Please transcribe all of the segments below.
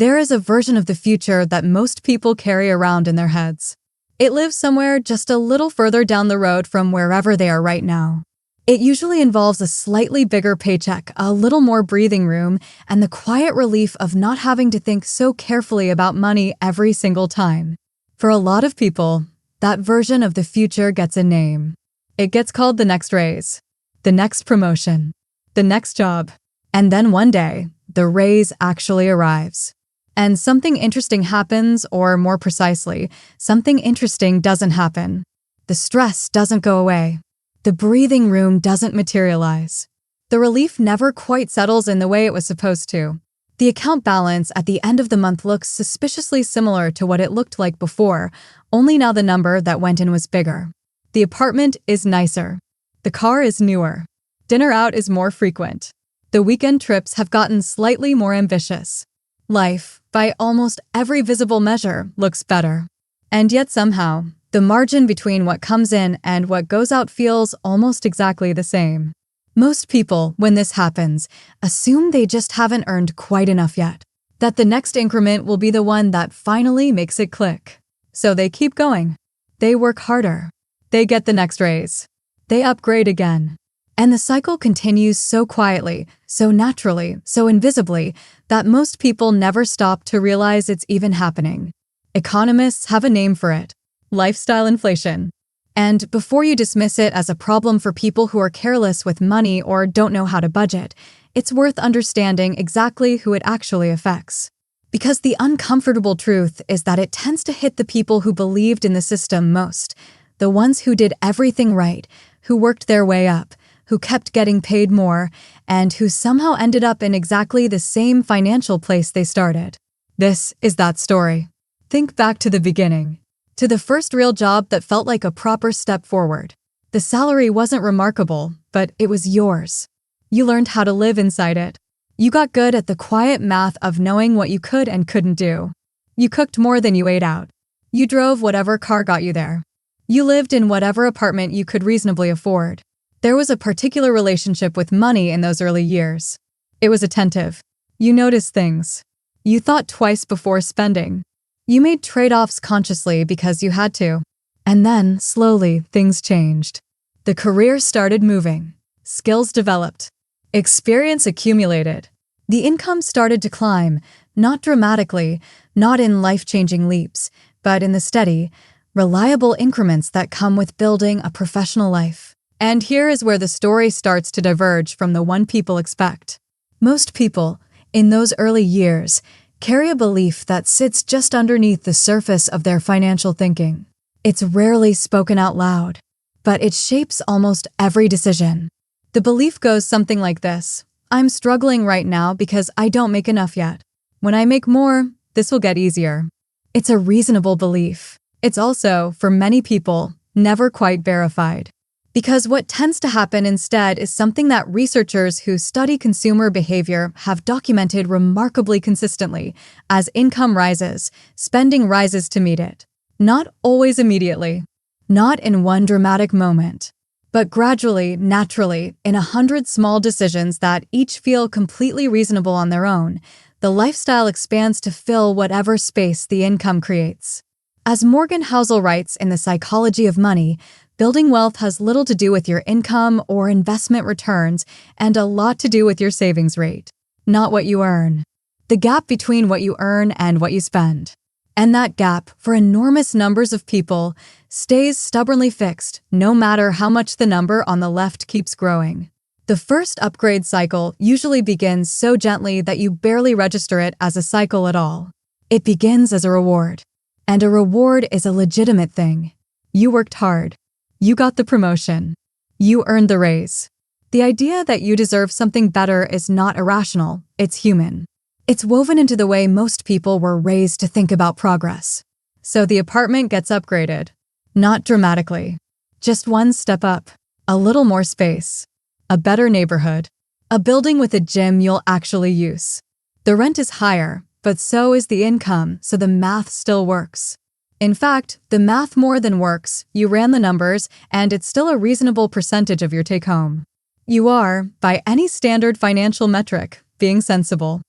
There is a version of the future that most people carry around in their heads. It lives somewhere just a little further down the road from wherever they are right now. It usually involves a slightly bigger paycheck, a little more breathing room, and the quiet relief of not having to think so carefully about money every single time. For a lot of people, that version of the future gets a name. It gets called the next raise, the next promotion, the next job. And then one day, the raise actually arrives. And something interesting happens, or more precisely, something interesting doesn't happen. The stress doesn't go away. The breathing room doesn't materialize. The relief never quite settles in the way it was supposed to. The account balance at the end of the month looks suspiciously similar to what it looked like before, only now the number that went in was bigger. The apartment is nicer. The car is newer. Dinner out is more frequent. The weekend trips have gotten slightly more ambitious. Life, by almost every visible measure, looks better. And yet somehow, the margin between what comes in and what goes out feels almost exactly the same. Most people, when this happens, assume they just haven't earned quite enough yet, that the next increment will be the one that finally makes it click. So they keep going. They work harder. They get the next raise. They upgrade again. And the cycle continues so quietly, so naturally, so invisibly, that most people never stop to realize it's even happening. Economists have a name for it: lifestyle inflation. And before you dismiss it as a problem for people who are careless with money or don't know how to budget, it's worth understanding exactly who it actually affects. Because the uncomfortable truth is that it tends to hit the people who believed in the system most, the ones who did everything right, who worked their way up, who kept getting paid more, and who somehow ended up in exactly the same financial place they started. This is that story. Think back to the beginning, to the first real job that felt like a proper step forward. The salary wasn't remarkable, but it was yours. You learned how to live inside it. You got good at the quiet math of knowing what you could and couldn't do. You cooked more than you ate out. You drove whatever car got you there. You lived in whatever apartment you could reasonably afford. There was a particular relationship with money in those early years. It was attentive. You noticed things. You thought twice before spending. You made trade-offs consciously because you had to. And then, slowly, things changed. The career started moving. Skills developed. Experience accumulated. The income started to climb, not dramatically, not in life-changing leaps, but in the steady, reliable increments that come with building a professional life. And here is where the story starts to diverge from the one people expect. Most people, in those early years, carry a belief that sits just underneath the surface of their financial thinking. It's rarely spoken out loud, but it shapes almost every decision. The belief goes something like this: I'm struggling right now because I don't make enough yet. When I make more, this will get easier. It's a reasonable belief. It's also, for many people, never quite verified. Because what tends to happen instead is something that researchers who study consumer behavior have documented remarkably consistently. As income rises, spending rises to meet it. Not always immediately, not in one dramatic moment, but gradually, naturally, in 100 small decisions that each feel completely reasonable on their own. The lifestyle expands to fill whatever space the income creates. As Morgan Housel writes in The Psychology of Money, building wealth has little to do with your income or investment returns and a lot to do with your savings rate, not what you earn. The gap between what you earn and what you spend. And that gap, for enormous numbers of people, stays stubbornly fixed, no matter how much the number on the left keeps growing. The first upgrade cycle usually begins so gently that you barely register it as a cycle at all. It begins as a reward. And a reward is a legitimate thing. You worked hard. You got the promotion. You earned the raise. The idea that you deserve something better is not irrational, it's human. It's woven into the way most people were raised to think about progress. So the apartment gets upgraded. Not dramatically. Just one step up. A little more space. A better neighborhood. A building with a gym you'll actually use. The rent is higher, but so is the income, so the math still works. In fact, the math more than works. You ran the numbers, and it's still a reasonable percentage of your take-home. You are, by any standard financial metric, being sensible.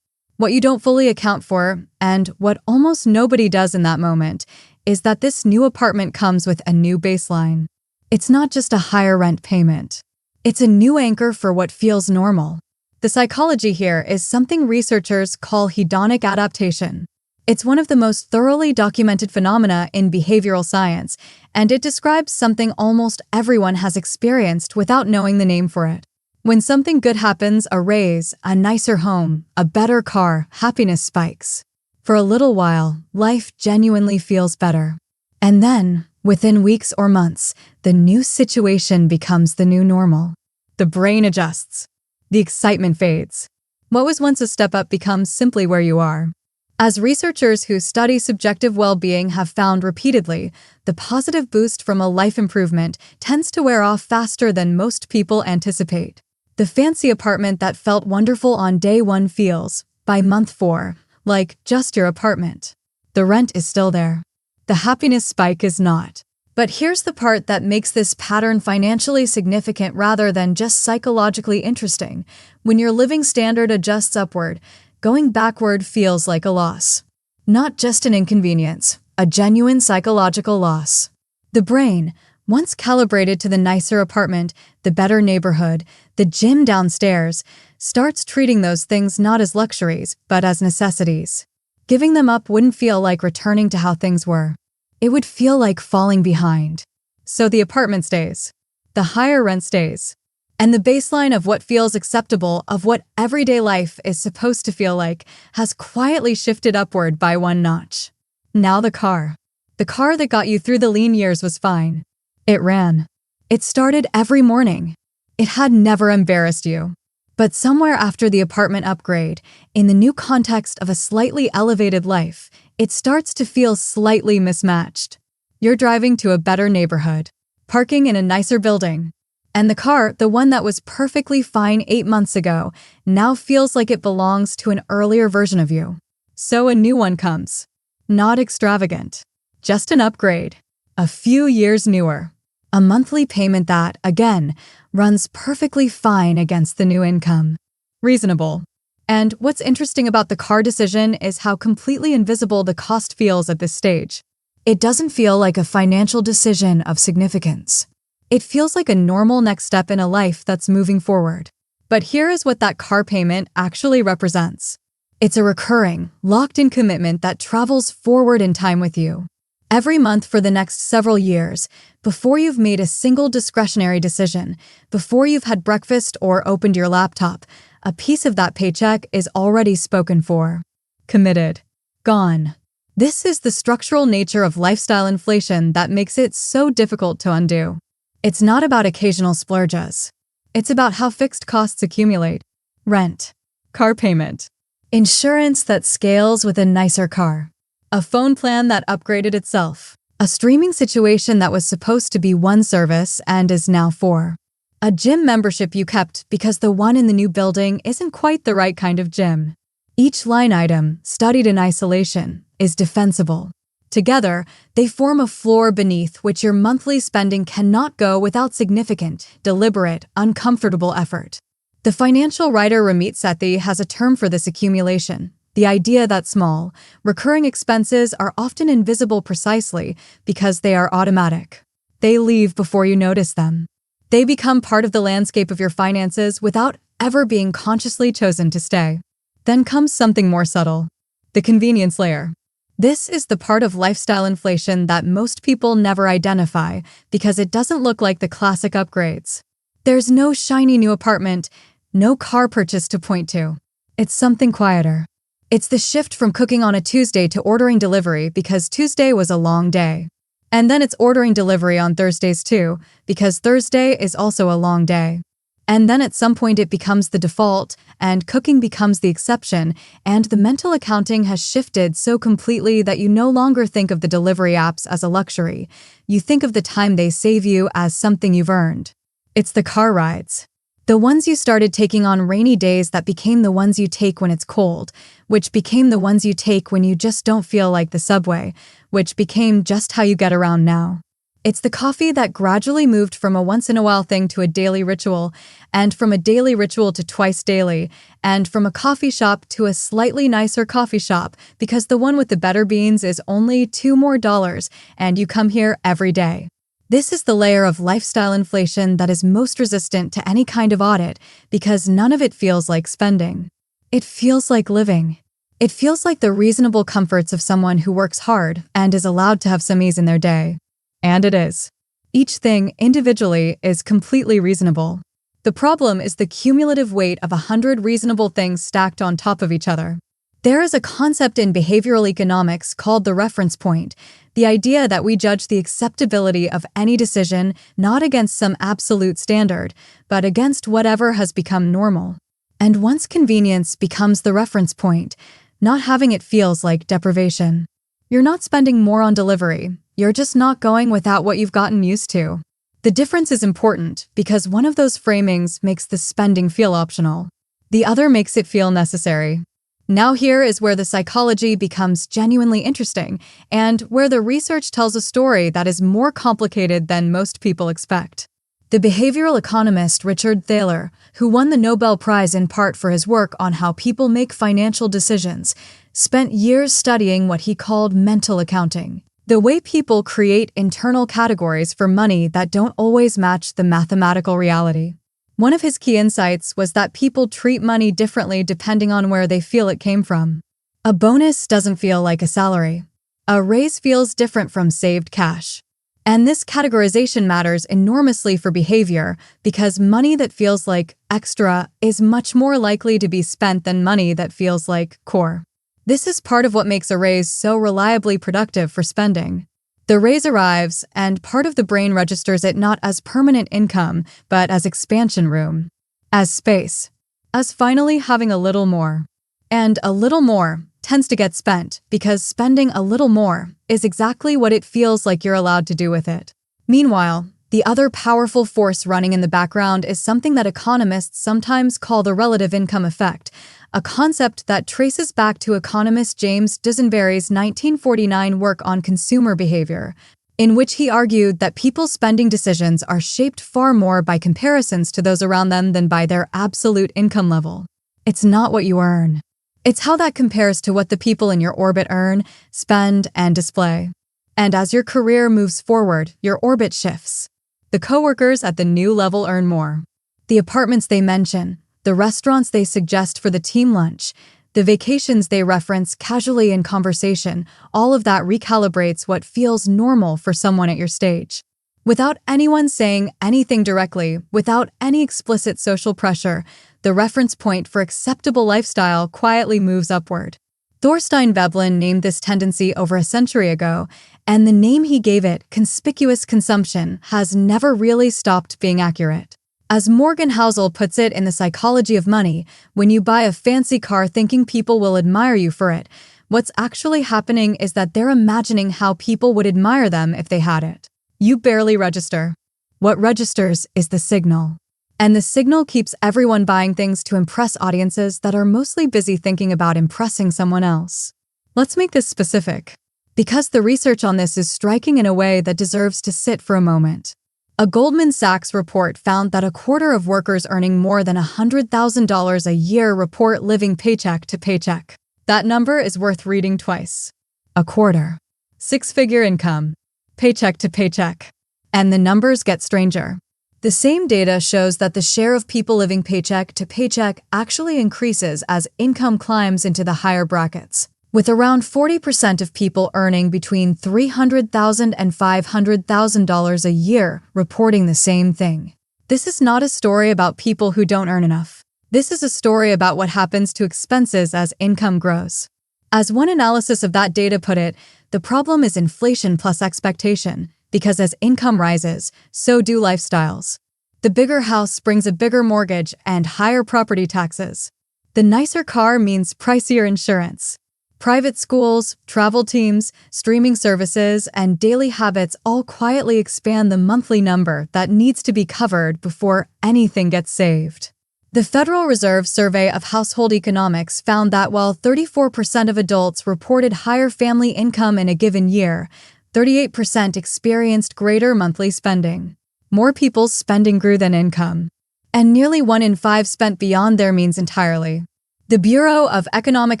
What you don't fully account for, and what almost nobody does in that moment, is that this new apartment comes with a new baseline. It's not just a higher rent payment. It's a new anchor for what feels normal. The psychology here is something researchers call hedonic adaptation. It's one of the most thoroughly documented phenomena in behavioral science, and it describes something almost everyone has experienced without knowing the name for it. When something good happens, a raise, a nicer home, a better car, happiness spikes. For a little while, life genuinely feels better. And then, within weeks or months, the new situation becomes the new normal. The brain adjusts. The excitement fades. What was once a step up becomes simply where you are. As researchers who study subjective well-being have found repeatedly, the positive boost from a life improvement tends to wear off faster than most people anticipate. The fancy apartment that felt wonderful on day 1 feels, by month 4, like just your apartment. The rent is still there. The happiness spike is not. But here's the part that makes this pattern financially significant rather than just psychologically interesting. When your living standard adjusts upward, going backward feels like a loss. Not just an inconvenience, a genuine psychological loss. The brain, once calibrated to the nicer apartment, the better neighborhood, the gym downstairs, starts treating those things not as luxuries, but as necessities. Giving them up wouldn't feel like returning to how things were. It would feel like falling behind. So the apartment stays. The higher rent stays. And the baseline of what feels acceptable, of what everyday life is supposed to feel like, has quietly shifted upward by 1 notch. Now the car. The car that got you through the lean years was fine. It ran. It started every morning. It had never embarrassed you. But somewhere after the apartment upgrade, in the new context of a slightly elevated life, it starts to feel slightly mismatched. You're driving to a better neighborhood, parking in a nicer building, and the car, the one that was perfectly fine 8 months ago, now feels like it belongs to an earlier version of you. So a new one comes. Not extravagant, just an upgrade. A few years newer. A monthly payment that, again, runs perfectly fine against the new income. Reasonable. And what's interesting about the car decision is how completely invisible the cost feels at this stage. It doesn't feel like a financial decision of significance. It feels like a normal next step in a life that's moving forward. But here is what that car payment actually represents. It's a recurring, locked-in commitment that travels forward in time with you. Every month for the next several years, before you've made a single discretionary decision, before you've had breakfast or opened your laptop, a piece of that paycheck is already spoken for. Committed. Gone. This is the structural nature of lifestyle inflation that makes it so difficult to undo. It's not about occasional splurges. It's about how fixed costs accumulate. Rent. Car payment. Insurance that scales with a nicer car. A phone plan that upgraded itself. A streaming situation that was supposed to be 1 service and is now 4. A gym membership you kept because the one in the new building isn't quite the right kind of gym. Each line item, studied in isolation, is defensible. Together, they form a floor beneath which your monthly spending cannot go without significant, deliberate, uncomfortable effort. The financial writer Ramit Sethi has a term for this accumulation. The idea that small, recurring expenses are often invisible precisely because they are automatic. They leave before you notice them. They become part of the landscape of your finances without ever being consciously chosen to stay. Then comes something more subtle. The convenience layer. This is the part of lifestyle inflation that most people never identify because it doesn't look like the classic upgrades. There's no shiny new apartment, no car purchase to point to. It's something quieter. It's the shift from cooking on a Tuesday to ordering delivery because Tuesday was a long day. And then it's ordering delivery on Thursdays too, because Thursday is also a long day. And then at some point it becomes the default, and cooking becomes the exception, and the mental accounting has shifted so completely that you no longer think of the delivery apps as a luxury. You think of the time they save you as something you've earned. It's the car rides. The ones you started taking on rainy days that became the ones you take when it's cold, which became the ones you take when you just don't feel like the subway, which became just how you get around now. It's the coffee that gradually moved from a once-in-a-while thing to a daily ritual, and from a daily ritual to twice daily, and from a coffee shop to a slightly nicer coffee shop because the one with the better beans is only $2 more, and you come here every day. This is the layer of lifestyle inflation that is most resistant to any kind of audit because none of it feels like spending. It feels like living. It feels like the reasonable comforts of someone who works hard and is allowed to have some ease in their day. And it is. Each thing individually is completely reasonable. The problem is the cumulative weight of 100 reasonable things stacked on top of each other. There is a concept in behavioral economics called the reference point, the idea that we judge the acceptability of any decision not against some absolute standard, but against whatever has become normal. And once convenience becomes the reference point, not having it feels like deprivation. You're not spending more on delivery. You're just not going without what you've gotten used to. The difference is important because one of those framings makes the spending feel optional. The other makes it feel necessary. Now here is where the psychology becomes genuinely interesting and where the research tells a story that is more complicated than most people expect. The behavioral economist Richard Thaler, who won the Nobel Prize in part for his work on how people make financial decisions, spent years studying what he called mental accounting. The way people create internal categories for money that don't always match the mathematical reality. One of his key insights was that people treat money differently depending on where they feel it came from. A bonus doesn't feel like a salary. A raise feels different from saved cash. And this categorization matters enormously for behavior because money that feels like extra is much more likely to be spent than money that feels like core. This is part of what makes a raise so reliably productive for spending. The raise arrives, and part of the brain registers it not as permanent income, but as expansion room, as space, as finally having a little more. And a little more tends to get spent because spending a little more is exactly what it feels like you're allowed to do with it. Meanwhile, the other powerful force running in the background is something that economists sometimes call the relative income effect, a concept that traces back to economist James Dusenberry's 1949 work on consumer behavior, in which he argued that people's spending decisions are shaped far more by comparisons to those around them than by their absolute income level. It's not what you earn. It's how that compares to what the people in your orbit earn, spend, and display. And as your career moves forward, your orbit shifts. The coworkers at the new level earn more. The apartments they mention, the restaurants they suggest for the team lunch, the vacations they reference casually in conversation, all of that recalibrates what feels normal for someone at your stage. Without anyone saying anything directly, without any explicit social pressure, the reference point for acceptable lifestyle quietly moves upward. Thorstein Veblen named this tendency over a century ago, and the name he gave it, conspicuous consumption, has never really stopped being accurate. As Morgan Housel puts it in The Psychology of Money, when you buy a fancy car thinking people will admire you for it, what's actually happening is that they're imagining how people would admire them if they had it. You barely register. What registers is the signal. And the signal keeps everyone buying things to impress audiences that are mostly busy thinking about impressing someone else. Let's make this specific, because the research on this is striking in a way that deserves to sit for a moment. A Goldman Sachs report found that a quarter of workers earning more than $100,000 a year report living paycheck to paycheck. That number is worth reading twice. A quarter. Six-figure income. Paycheck to paycheck. And the numbers get stranger. The same data shows that the share of people living paycheck to paycheck actually increases as income climbs into the higher brackets, with around 40% of people earning between $300,000 and $500,000 a year reporting the same thing. This is not a story about people who don't earn enough. This is a story about what happens to expenses as income grows. As one analysis of that data put it, the problem is inflation plus expectation, because as income rises, so do lifestyles. The bigger house brings a bigger mortgage and higher property taxes. The nicer car means pricier insurance. Private schools, travel teams, streaming services, and daily habits all quietly expand the monthly number that needs to be covered before anything gets saved. The Federal Reserve Survey of Household Economics found that while 34% of adults reported higher family income in a given year, 38% experienced greater monthly spending. More people's spending grew than income. And nearly 1 in 5 spent beyond their means entirely. The Bureau of Economic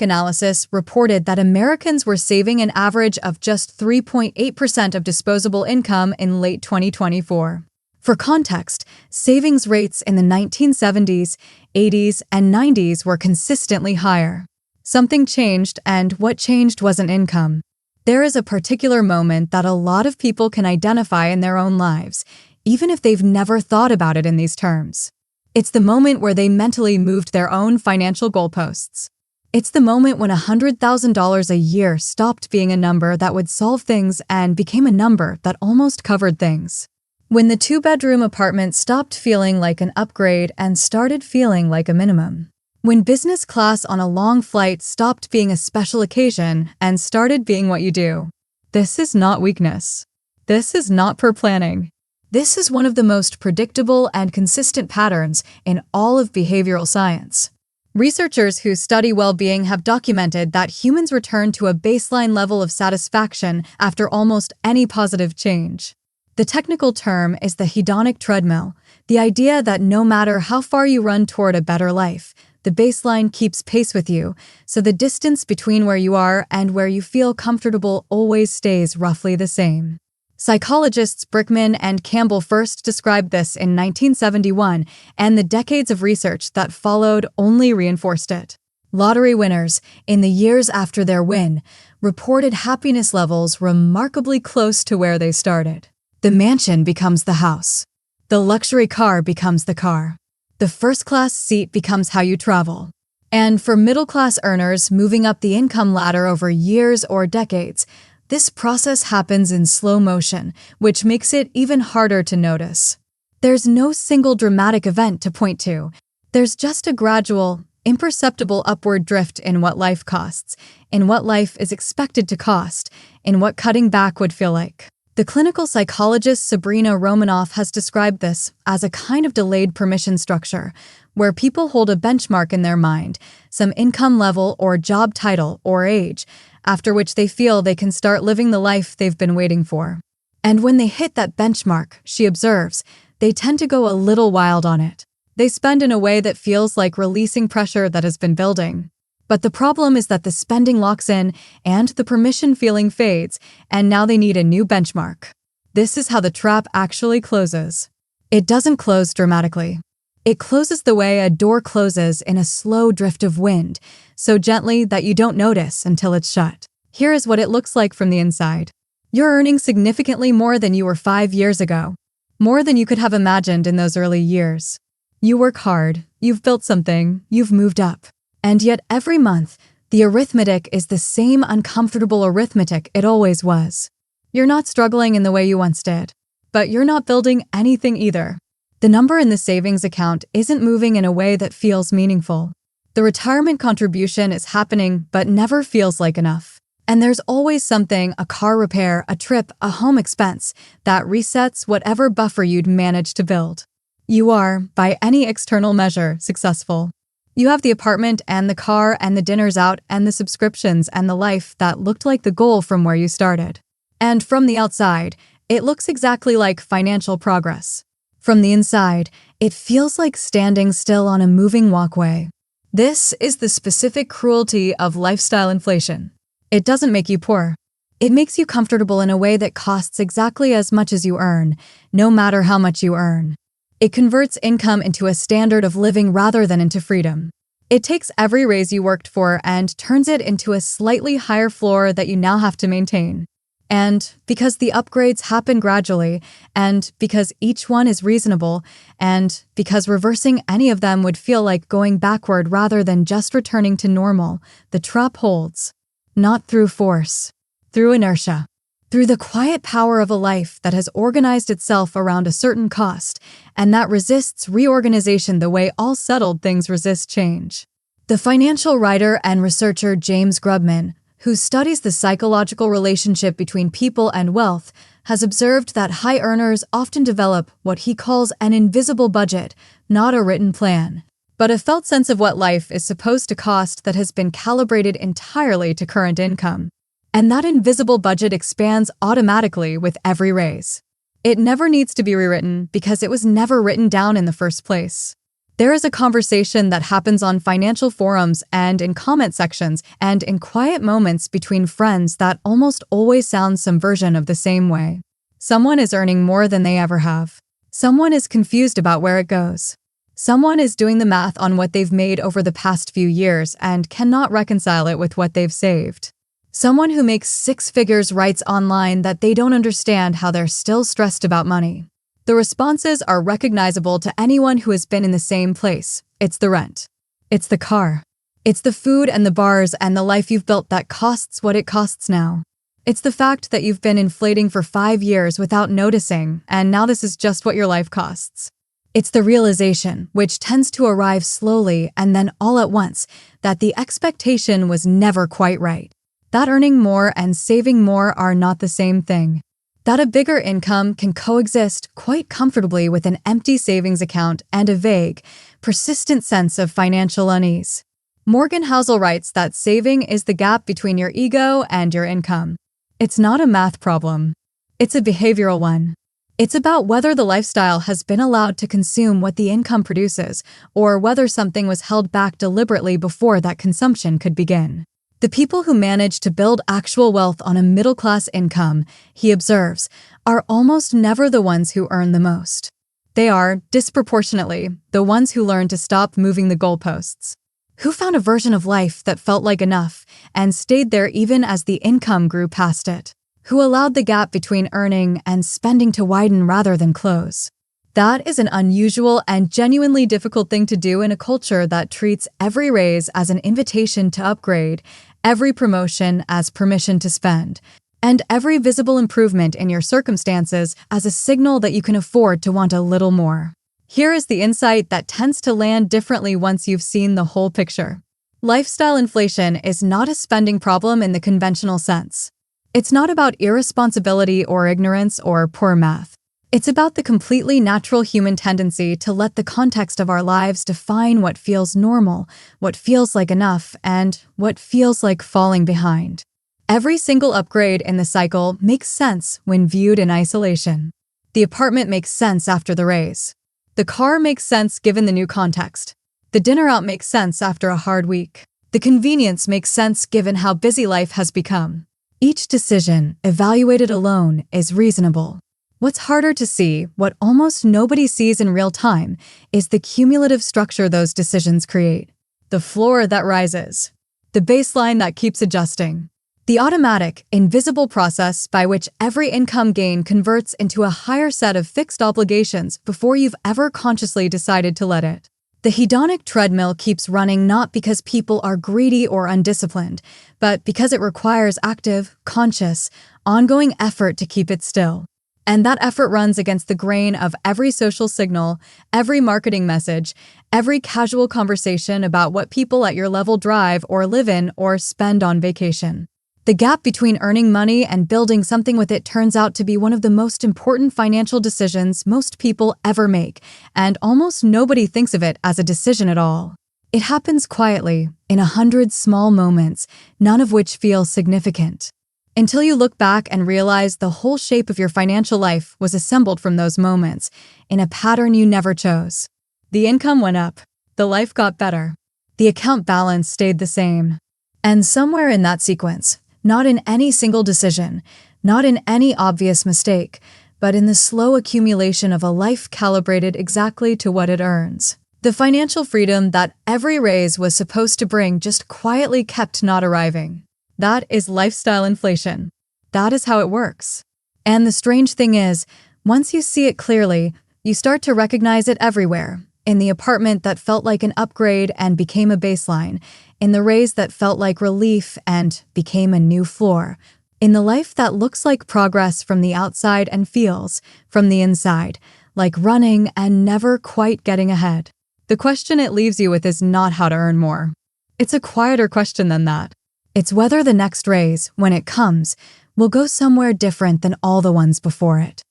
Analysis reported that Americans were saving an average of just 3.8% of disposable income in late 2024. For context, savings rates in the 1970s, 80s, and 90s were consistently higher. Something changed, and what changed wasn't income. There is a particular moment that a lot of people can identify in their own lives, even if they've never thought about it in these terms. It's the moment where they mentally moved their own financial goalposts. It's the moment when $100,000 a year stopped being a number that would solve things and became a number that almost covered things. When the 2-bedroom apartment stopped feeling like an upgrade and started feeling like a minimum. When business class on a long flight stopped being a special occasion and started being what you do. This is not weakness. This is not poor planning. This is one of the most predictable and consistent patterns in all of behavioral science. Researchers who study well-being have documented that humans return to a baseline level of satisfaction after almost any positive change. The technical term is the hedonic treadmill, the idea that no matter how far you run toward a better life, the baseline keeps pace with you, so the distance between where you are and where you feel comfortable always stays roughly the same. Psychologists Brickman and Campbell first described this in 1971, and the decades of research that followed only reinforced it. Lottery winners, in the years after their win, reported happiness levels remarkably close to where they started. The mansion becomes the house. The luxury car becomes the car. The first-class seat becomes how you travel. And for middle-class earners moving up the income ladder over years or decades, this process happens in slow motion, which makes it even harder to notice. There's no single dramatic event to point to. There's just a gradual, imperceptible upward drift in what life costs, in what life is expected to cost, in what cutting back would feel like. The clinical psychologist Sabrina Romanoff has described this as a kind of delayed permission structure, where people hold a benchmark in their mind, some income level or job title or age, after which they feel they can start living the life they've been waiting for. And when they hit that benchmark, she observes, they tend to go a little wild on it. They spend in a way that feels like releasing pressure that has been building. But the problem is that the spending locks in and the permission feeling fades, and now they need a new benchmark. This is how the trap actually closes. It doesn't close dramatically. It closes the way a door closes in a slow drift of wind, so gently that you don't notice until it's shut. Here is what it looks like from the inside. You're earning significantly more than you were 5 years ago. More than you could have imagined in those early years. You work hard, you've built something, you've moved up. And yet every month, the arithmetic is the same uncomfortable arithmetic it always was. You're not struggling in the way you once did. But you're not building anything either. The number in the savings account isn't moving in a way that feels meaningful. The retirement contribution is happening but never feels like enough. And there's always something, a car repair, a trip, a home expense, that resets whatever buffer you'd managed to build. You are, by any external measure, successful. You have the apartment and the car and the dinners out and the subscriptions and the life that looked like the goal from where you started. And from the outside, it looks exactly like financial progress. From the inside, it feels like standing still on a moving walkway. This is the specific cruelty of lifestyle inflation. It doesn't make you poor. It makes you comfortable in a way that costs exactly as much as you earn, no matter how much you earn. It converts income into a standard of living rather than into freedom. It takes every raise you worked for and turns it into a slightly higher floor that you now have to maintain. And because the upgrades happen gradually, and because each one is reasonable, and because reversing any of them would feel like going backward rather than just returning to normal, the trap holds. Not through force, through inertia, through the quiet power of a life that has organized itself around a certain cost, and that resists reorganization the way all settled things resist change. The financial writer and researcher James Grubman, who studies the psychological relationship between people and wealth, has observed that high earners often develop what he calls an invisible budget, not a written plan, but a felt sense of what life is supposed to cost that has been calibrated entirely to current income. And that invisible budget expands automatically with every raise. It never needs to be rewritten because it was never written down in the first place. There is a conversation that happens on financial forums and in comment sections and in quiet moments between friends that almost always sounds some version of the same way. Someone is earning more than they ever have. Someone is confused about where it goes. Someone is doing the math on what they've made over the past few years and cannot reconcile it with what they've saved. Someone who makes six figures writes online that they don't understand how they're still stressed about money. The responses are recognizable to anyone who has been in the same place. It's the rent. It's the car. It's the food and the bars and the life you've built that costs what it costs now. It's the fact that you've been inflating for 5 years without noticing, and now this is just what your life costs. It's the realization, which tends to arrive slowly and then all at once, that the expectation was never quite right. That earning more and saving more are not the same thing. That a bigger income can coexist quite comfortably with an empty savings account and a vague, persistent sense of financial unease. Morgan Housel writes that saving is the gap between your ego and your income. It's not a math problem. It's a behavioral one. It's about whether the lifestyle has been allowed to consume what the income produces, or whether something was held back deliberately before that consumption could begin. The people who manage to build actual wealth on a middle-class income, he observes, are almost never the ones who earn the most. They are, disproportionately, the ones who learn to stop moving the goalposts. Who found a version of life that felt like enough and stayed there even as the income grew past it. Who allowed the gap between earning and spending to widen rather than close. That is an unusual and genuinely difficult thing to do in a culture that treats every raise as an invitation to upgrade, every promotion as permission to spend, and every visible improvement in your circumstances as a signal that you can afford to want a little more. Here is the insight that tends to land differently once you've seen the whole picture. Lifestyle inflation is not a spending problem in the conventional sense. It's not about irresponsibility or ignorance or poor math. It's about the completely natural human tendency to let the context of our lives define what feels normal, what feels like enough, and what feels like falling behind. Every single upgrade in the cycle makes sense when viewed in isolation. The apartment makes sense after the raise. The car makes sense given the new context. The dinner out makes sense after a hard week. The convenience makes sense given how busy life has become. Each decision, evaluated alone, is reasonable. What's harder to see, what almost nobody sees in real time, is the cumulative structure those decisions create. The floor that rises. The baseline that keeps adjusting. The automatic, invisible process by which every income gain converts into a higher set of fixed obligations before you've ever consciously decided to let it. The hedonic treadmill keeps running not because people are greedy or undisciplined, but because it requires active, conscious, ongoing effort to keep it still. And that effort runs against the grain of every social signal, every marketing message, every casual conversation about what people at your level drive or live in or spend on vacation. The gap between earning money and building something with it turns out to be one of the most important financial decisions most people ever make, and almost nobody thinks of it as a decision at all. It happens quietly, in 100 small moments, none of which feel significant. Until you look back and realize the whole shape of your financial life was assembled from those moments, in a pattern you never chose. The income went up. The life got better. The account balance stayed the same. And somewhere in that sequence, not in any single decision, not in any obvious mistake, but in the slow accumulation of a life calibrated exactly to what it earns. The financial freedom that every raise was supposed to bring just quietly kept not arriving. That is lifestyle inflation. That is how it works. And the strange thing is, once you see it clearly, you start to recognize it everywhere. In the apartment that felt like an upgrade and became a baseline. In the raise that felt like relief and became a new floor. In the life that looks like progress from the outside and feels, from the inside, like running and never quite getting ahead. The question it leaves you with is not how to earn more. It's a quieter question than that. It's whether the next raise, when it comes, will go somewhere different than all the ones before it.